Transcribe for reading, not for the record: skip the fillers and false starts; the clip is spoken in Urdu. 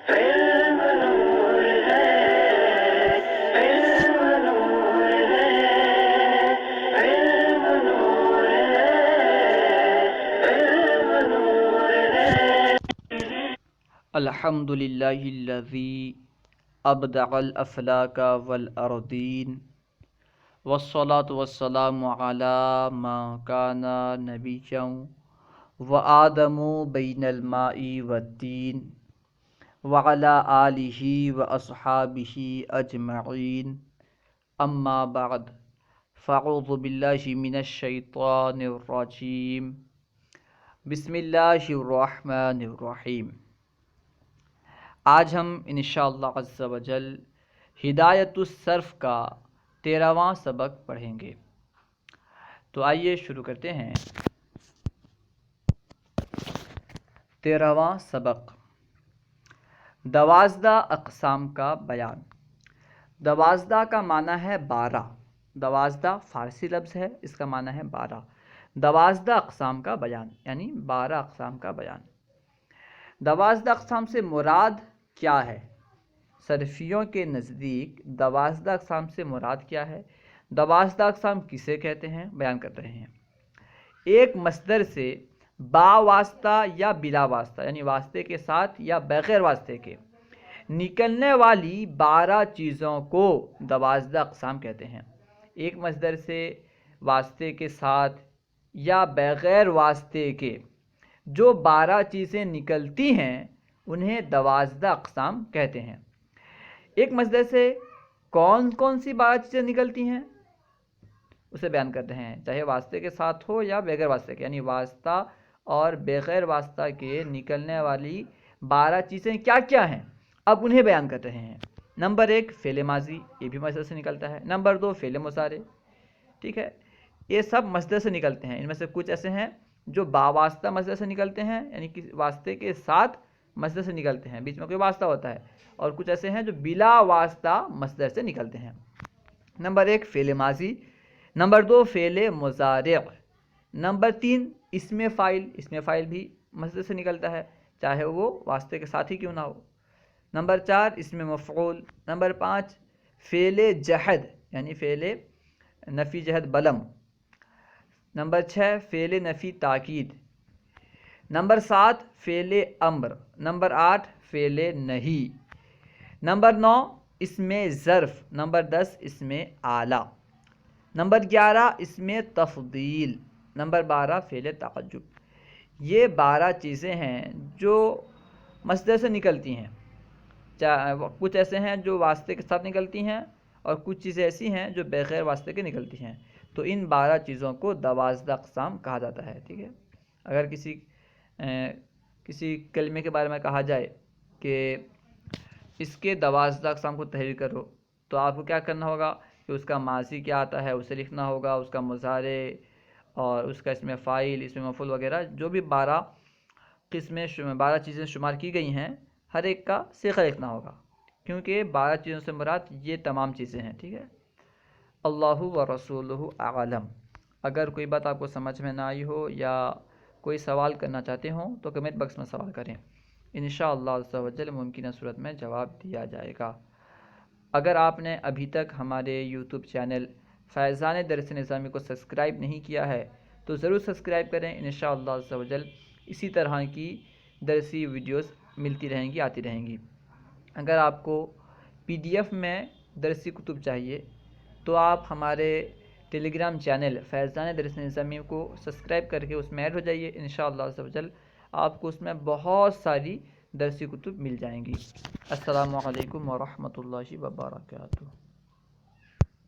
علم نور ہے، علم نور ہے، علم نور ہے، علم نور ہے۔ الحمد للہ الذی ابدع الافلاک والارضین والصلاة والسلام علی ما کان نبیا وآدم بین الماء والدین وعلی آلہ واصحابہ اجمعین اما بعد فاعوذ باللہ من الشیطان الرجیم بسم اللہ الرحمن الرحیم۔ آج ہم انشاءاللہ عز و جل ہدایت الصرف کا 13واں سبق پڑھیں گے۔ تو آئیے شروع کرتے ہیں۔ 13واں سبق، 12 اقسام کا بیان۔ 12 کا معنی ہے 12۔ 12 فارسی لفظ ہے، اس کا معنی ہے 12۔ 12 اقسام کا بیان یعنی 12 اقسام کا بیان۔ 12 اقسام سے مراد کیا ہے؟ صرفیوں کے نزدیک 12 اقسام سے مراد کیا ہے؟ 12 اقسام کسے کہتے ہیں بیان کر رہے ہیں۔ ایک مصدر سے با واسطہ یا بلا واسطہ یعنی واسطے کے ساتھ یا بغیر واسطے کے نکلنے والی 12 چیزوں کو 12 اقسام کہتے ہیں۔ ایک مصدر سے واسطے کے ساتھ یا بغیر واسطے کے جو 12 چیزیں نکلتی ہیں انہیں 12 اقسام کہتے ہیں۔ ایک مصدر سے کون کون سی 12 چیزیں نکلتی ہیں اسے بیان کرتے ہیں، چاہے واسطے کے ساتھ ہو یا بغیر واسطے کے، یعنی واسطہ اور بغیر واسطہ کے نکلنے والی 12 چیزیں کیا کیا ہیں اب انہیں بیان کر رہے ہیں۔ نمبر 1 فعل ماضی، یہ بھی مصدر سے نکلتا ہے۔ نمبر 2 فعل مضارع، ٹھیک ہے، یہ سب مصدر سے نکلتے ہیں۔ ان میں سے کچھ ایسے ہیں جو با واسطہ مصدر سے نکلتے ہیں یعنی کہ واسطے کے ساتھ مصدر سے نکلتے ہیں، بیچ میں کوئی واسطہ ہوتا ہے، اور کچھ ایسے ہیں جو بلا واسطہ مصدر سے نکلتے ہیں۔ نمبر 1 فعل ماضی، نمبر 2 فعل مضارع، نمبر 3 اسم فاعل، اسم فاعل بھی مصدر سے نکلتا ہے چاہے وہ واسطے کے ساتھ ہی کیوں نہ ہو۔ نمبر 4 اسم مفعول، نمبر 5 فعل جہد یعنی فعل نفی جہد بلم، نمبر 6 فعل نفی تاکید، نمبر 7 فعل امر، نمبر 8 فعل نہی، نمبر 9 اسم ظرف، نمبر 10 اسم آلہ، نمبر 11 اسم تفضیل، نمبر 12 فعل تعجب۔ یہ 12 چیزیں ہیں جو مصدر سے نکلتی ہیں، کچھ ایسے ہیں جو واسطے کے ساتھ نکلتی ہیں اور کچھ چیزیں ایسی ہیں جو بغیر واسطے کے نکلتی ہیں۔ تو ان 12 چیزوں کو 12 اقسام کہا جاتا ہے، ٹھیک ہے۔ اگر کسی کلمے کے بارے میں کہا جائے کہ اس کے 12 اقسام کو تحریر کرو تو آپ کو کیا کرنا ہوگا کہ اس کا ماضی کیا آتا ہے اسے لکھنا ہوگا، اس کا مضارع اور اس کا اسم فاعل، اسم مفعول وغیرہ جو بھی 12 چیزیں شمار کی گئی ہیں ہر ایک کا صیغہ لکھنا ہوگا، کیونکہ 12 چیزوں سے مراد یہ تمام چیزیں ہیں، ٹھیک ہے۔ اللہ و رسولہ اعلم۔ اگر کوئی بات آپ کو سمجھ میں نہ آئی ہو یا کوئی سوال کرنا چاہتے ہوں تو کمنٹ باکس میں سوال کریں، انشاءاللہ عز و جل ممکنہ صورت میں جواب دیا جائے گا۔ اگر آپ نے ابھی تک ہمارے یوٹیوب چینل فیضان درس نظامی کو سبسکرائب نہیں کیا ہے تو ضرور سبسکرائب کریں، انشاءاللہ عز و جل اسی طرح کی درسی ویڈیوز ملتی رہیں گی، آتی رہیں گی۔ اگر آپ کو PDF میں درسی کتب چاہیے تو آپ ہمارے ٹیلی گرام چینل فیضان درس نظامی کو سبسکرائب کر کے اس میں ایڈ ہو جائیے، انشاءاللہ عز و جل آپ کو اس میں بہت ساری درسی کتب مل جائیں گی۔ السلام علیکم ورحمۃ اللہ وبرکاتہ۔